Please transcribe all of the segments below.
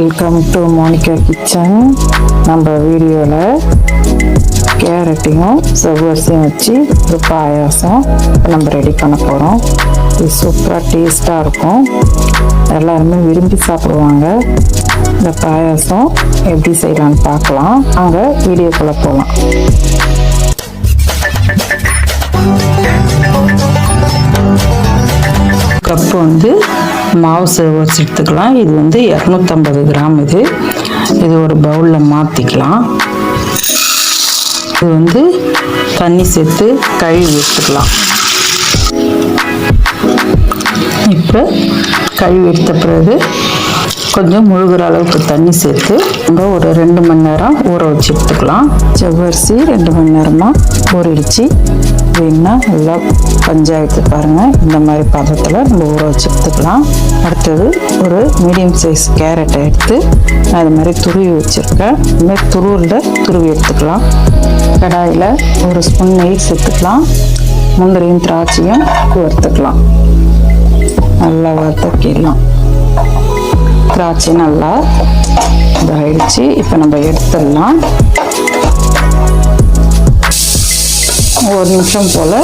Welcome to Monica kitchen. நம்ம வீடியோவில் கேரட்டையும் செவ்வரிசியும் வச்சு ஒரு பாயாசம் நம்ம ரெடி பண்ண போகிறோம். இது சூப்பராக டேஸ்ட்டாக இருக்கும், எல்லாருமே விரும்பி சாப்பிடுவாங்க. இந்த பாயாசம் எப்படி செய்யலான்னு பார்க்கலாம். அங்கே வீடியோக்குள்ளே போகலாம். கப்பு மாவு செவ்வரிசி எடுத்துக்கலாம். இது 250 கிராம். இது ஒரு பவுலில் மாற்றிக்கலாம். இது தண்ணி சேர்த்து கழுவி எடுத்துக்கலாம். இப்போ கழுவி எடுத்த பிறகு கொஞ்சம் முழுகிற அளவுக்கு தண்ணி சேர்த்து நம்ம ஒரு 2 மணி நேரம் ஊற வச்சு எடுத்துக்கலாம். செவ்வரிசி 2 மணி நேரமாக ஊறிடுச்சு. வேணுன்னா நல்லா பஞ்சாயத்து பாருங்கள், இந்த மாதிரி பதத்தில் நம்ம ஊற வச்சு எடுத்துக்கலாம். அடுத்தது ஒரு மீடியம் சைஸ் கேரட்டை எடுத்து அது மாதிரி துருவி வச்சுருக்கேன். இந்த மாதிரி துருவி எடுத்துக்கலாம். கடாயில் ஒரு ஸ்பூன் நெய் சேர்த்துக்கலாம். முந்திரியும் திராட்சையும் வறுத்துக்கலாம். நல்லா வறுத்தக்கிடலாம். திராட்சை நல்லா இதாகிடுச்சு. இப்போ நம்ம எடுத்துடலாம். ஒரு நிமிஷம் போல்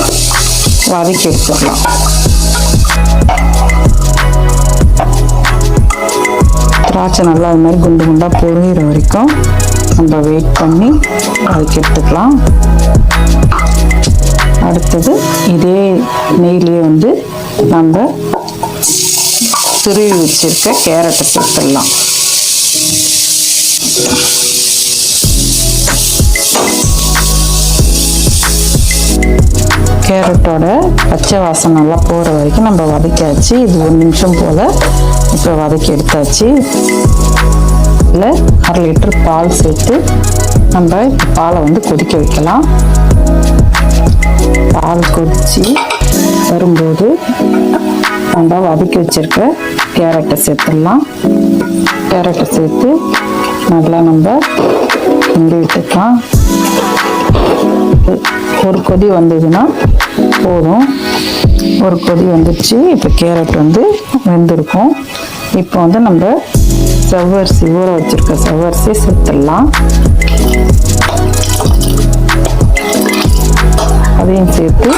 வதக்கி எடுத்துடலாம். திராட்சை நல்லா அது மாதிரி குண்டு குண்டாக பொரியிற வரைக்கும் நம்ம வெயிட் பண்ணி வதக்கி எடுத்துக்கலாம். அடுத்தது இதே நெய்லேயே நம்ம துருவி வச்சிருக்க கேரட்டை சேர்த்துடலாம். கேரட்டோட பச்சை வாசனை நல்லா போகிற வரைக்கும் நம்ம வதக்கியாச்சு. இது 1 நிமிஷம் போல் இப்போ வதக்கி எடுத்தாச்சு. இதில் 1/2 லிட்டர் பால் சேர்த்து நம்ம பாலை கொதிக்க வைக்கலாம். பால் கொதித்து வரும்போது நம்ம வதக்கி வச்சிருக்க கேரட்டை சேர்த்துடலாம். கேரட்டை சேர்த்து நல்லா நம்ம கிண்டி விட்டுக்கலாம். ஒரு கொதி வந்ததுன்னா போதும். ஒரு கொதி வந்துடுச்சு. இப்போ கேரட் வெந்திருக்கும். இப்போ நம்ம செவ்வரிசி ஊற வச்சிருக்க செவ்வரிசி சேர்த்துடலாம். அதையும் சேர்த்து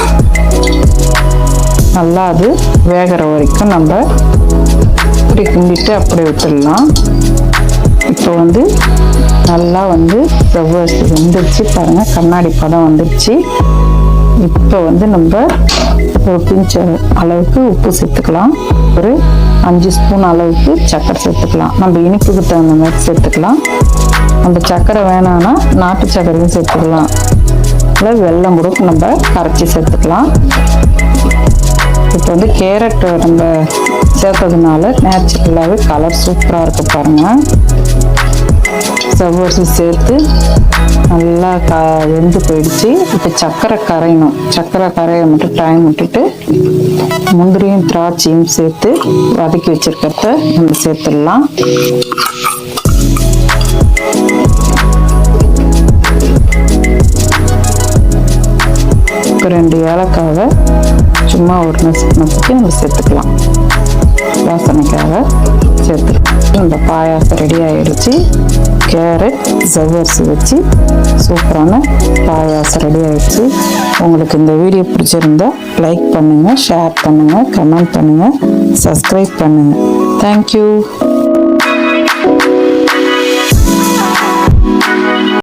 நல்லா அது வேகிற வரைக்கும் நம்ம இப்படி கிண்டிட்டு அப்படியே விட்டுடலாம். இப்போ நல்லா செவ்வரிசி வெந்துருச்சு பாருங்கள், கண்ணாடி பதம் வந்துருச்சு. இப்போ நம்ம ஒரு பிஞ்ச் அளவுக்கு உப்பு சேர்த்துக்கலாம். ஒரு 5 ஸ்பூன் அளவுக்கு சர்க்கரை சேர்த்துக்கலாம். நம்ம இனிப்புக்கு தகுந்த மாதிரி சேர்த்துக்கலாம். நம்ம சர்க்கரை வேணான்னா நாட்டு சர்க்கரையும் சேர்த்துக்கலாம். இல்லை வெல்லம் கூட நம்ம கரைச்சி சேர்த்துக்கலாம். இப்போ கேரட் நம்ம சேர்த்ததுனால நேச்சுரலாகவே கலர் சூப்பராக இருக்கு பாருங்கள். செவ்வரிசி சேர்த்து நல்லா வெந்து போயிடுச்சு. இப்போ சர்க்கரை கரையணும். சர்க்கரை கரையை மட்டும் டைம் விட்டுட்டு முந்திரியும் திராட்சையும் சேர்த்து வதக்கி வச்சிருக்கிறத நம்ம சேர்த்துடலாம். இப்போ 2 ஏலக்காவை சும்மா ஒரு நசுக்கு நம்ம சேர்த்துக்கலாம். வாசனைக்காக சேர்த்துக்கலாம். இந்த பாயாசம் ரெடி ஆகிடுச்சு. கேரட் செவ்வரிசி வச்சு சூப்பரான பாயாசம் ரெடி ஆகிடுச்சு. உங்களுக்கு இந்த வீடியோ பிடிச்சிருந்தா லைக் பண்ணுங்கள், ஷேர் பண்ணுங்கள், கமெண்ட் பண்ணுங்கள், சப்ஸ்கிரைப் பண்ணுங்கள். தேங்க்யூ.